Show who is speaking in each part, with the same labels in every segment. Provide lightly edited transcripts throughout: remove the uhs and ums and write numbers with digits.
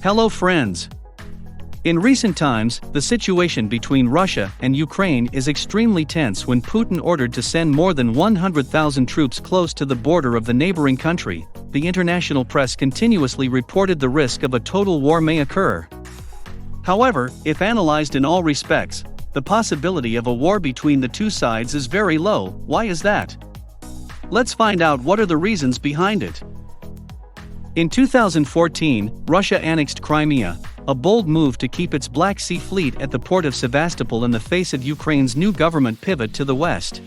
Speaker 1: Hello friends! In recent times, the situation between Russia and Ukraine is extremely tense when Putin ordered to send more than 100,000 troops close to the border of the neighboring country. The international press continuously reported the risk of a total war may occur. However, if analyzed in all respects, the possibility of a war between the two sides is very low. Why is that? Let's find out what are the reasons behind it. In 2014, Russia annexed Crimea, a bold move to keep its Black Sea fleet at the port of Sevastopol in the face of Ukraine's new government pivot to the west.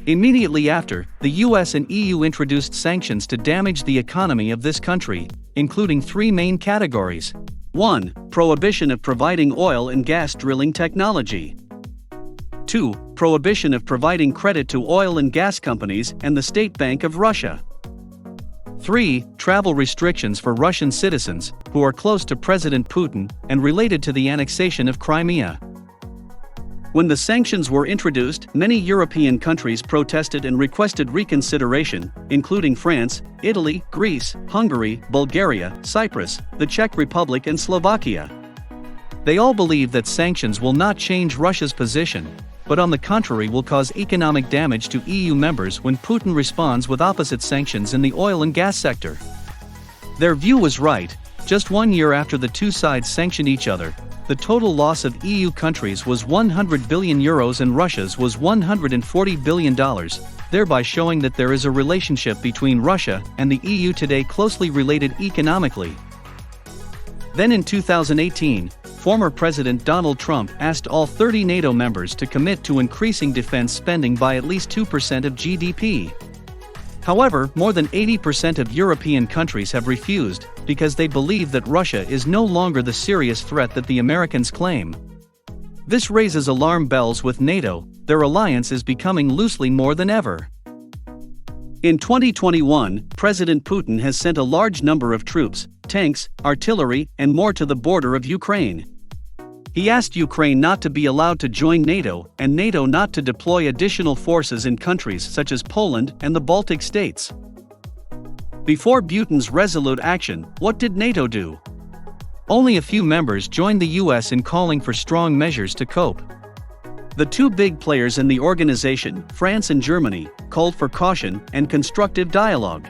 Speaker 1: Immediately after, the US and EU introduced sanctions to damage the economy of this country, including three main categories. 1. Prohibition of providing oil and gas drilling technology. 2. Prohibition of providing credit to oil and gas companies and the State Bank of Russia. 3. Travel restrictions for Russian citizens who are close to President Putin and related to the annexation of Crimea. When the sanctions were introduced, many European countries protested and requested reconsideration, including France, Italy, Greece, Hungary, Bulgaria, Cyprus, the Czech Republic and Slovakia. They all believe that sanctions will not change Russia's position, but on the contrary will cause economic damage to EU members when Putin responds with opposite sanctions in the oil and gas sector. Their view was right. Just 1 year after the two sides sanctioned each other, the total loss of EU countries was €100 billion and Russia's was $140 billion, thereby showing that there is a relationship between Russia and the EU today closely related economically. Then in 2018, former President Donald Trump asked all 30 NATO members to commit to increasing defense spending by at least 2% of GDP. However, more than 80% of European countries have refused, because they believe that Russia is no longer the serious threat that the Americans claim. This raises alarm bells with NATO. Their alliance is becoming loosely more than ever. In 2021, President Putin has sent a large number of troops, tanks, artillery, and more to the border of Ukraine. He asked Ukraine not to be allowed to join NATO and NATO not to deploy additional forces in countries such as Poland and the Baltic states. Before Putin's resolute action, what did NATO do? Only a few members joined the US in calling for strong measures to cope. The two big players in the organization, France and Germany, called for caution and constructive dialogue.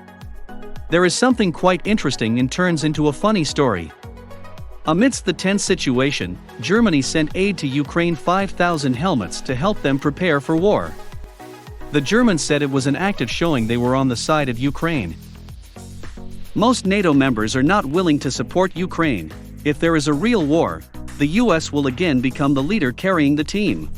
Speaker 1: There is something quite interesting and turns into a funny story. Amidst the tense situation, Germany sent aid to Ukraine 5,000 helmets to help them prepare for war. The Germans said it was an act of showing they were on the side of Ukraine. Most NATO members are not willing to support Ukraine. If there is a real war, the US will again become the leader carrying the team.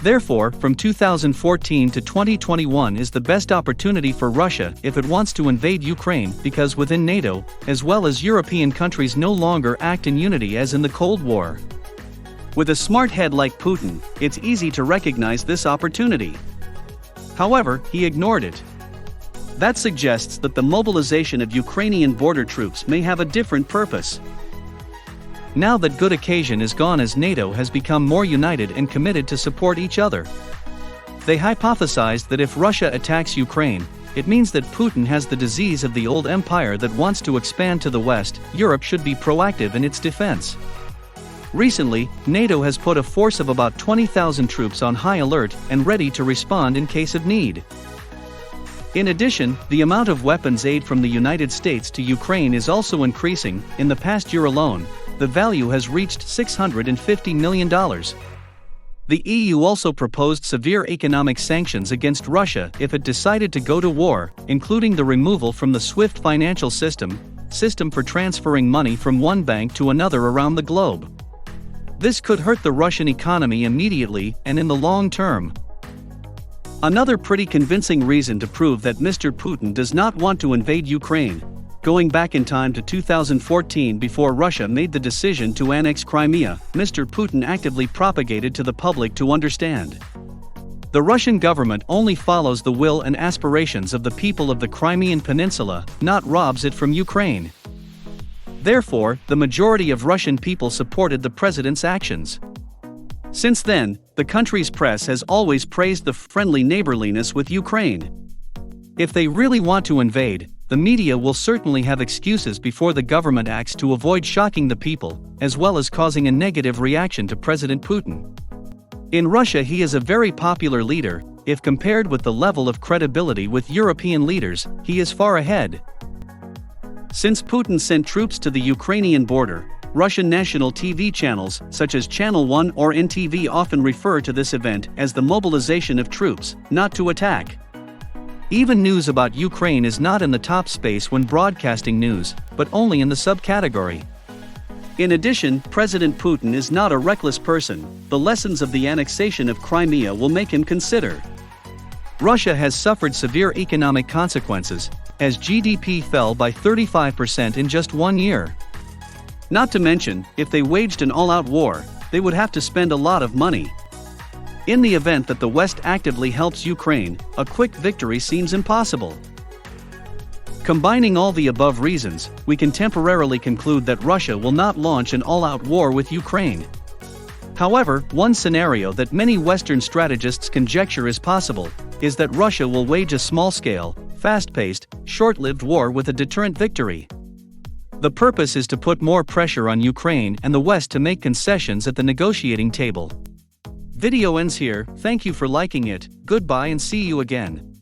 Speaker 1: Therefore, from 2014 to 2021 is the best opportunity for Russia if it wants to invade Ukraine, because within NATO, as well as European countries no longer act in unity as in the Cold War. With a smart head like Putin, it's easy to recognize this opportunity. However, he ignored it. That suggests that the mobilization of Ukrainian border troops may have a different purpose. Now that good occasion is gone as NATO has become more united and committed to support each other. They hypothesized that if Russia attacks Ukraine, it means that Putin has the disease of the old empire that wants to expand to the west. Europe should be proactive in its defense. Recently, NATO has put a force of about 20,000 troops on high alert and ready to respond in case of need. In addition, the amount of weapons aid from the United States to Ukraine is also increasing. In the past year alone, the value has reached $650 million. The EU also proposed severe economic sanctions against Russia if it decided to go to war, including the removal from the SWIFT financial system for transferring money from one bank to another around the globe. This could hurt the Russian economy immediately and in the long term. Another pretty convincing reason to prove that Mr. Putin does not want to invade Ukraine. Going back in time to 2014, before Russia made the decision to annex Crimea, Mr. Putin actively propagated to the public to understand. The Russian government only follows the will and aspirations of the people of the Crimean Peninsula, not robs it from Ukraine. Therefore, the majority of Russian people supported the president's actions. Since then, the country's press has always praised the friendly neighborliness with Ukraine. If they really want to invade, the media will certainly have excuses before the government acts to avoid shocking the people, as well as causing a negative reaction to President Putin. In Russia, he is a very popular leader. If compared with the level of credibility with European leaders, he is far ahead. Since Putin sent troops to the Ukrainian border, Russian national TV channels, such as Channel 1 or NTV, often refer to this event as the mobilization of troops, not to attack. Even news about Ukraine is not in the top space when broadcasting news, but only in the subcategory. In addition, President Putin is not a reckless person. The lessons of the annexation of Crimea will make him consider. Russia has suffered severe economic consequences, as GDP fell by 35% in just 1 year. Not to mention, if they waged an all-out war, they would have to spend a lot of money. In the event that the West actively helps Ukraine, a quick victory seems impossible. Combining all the above reasons, we can temporarily conclude that Russia will not launch an all-out war with Ukraine. However, one scenario that many Western strategists conjecture is possible is that Russia will wage a small-scale, fast-paced, short-lived war with a deterrent victory. The purpose is to put more pressure on Ukraine and the West to make concessions at the negotiating table. Video ends here. Thank you for liking it. Goodbye and see you again.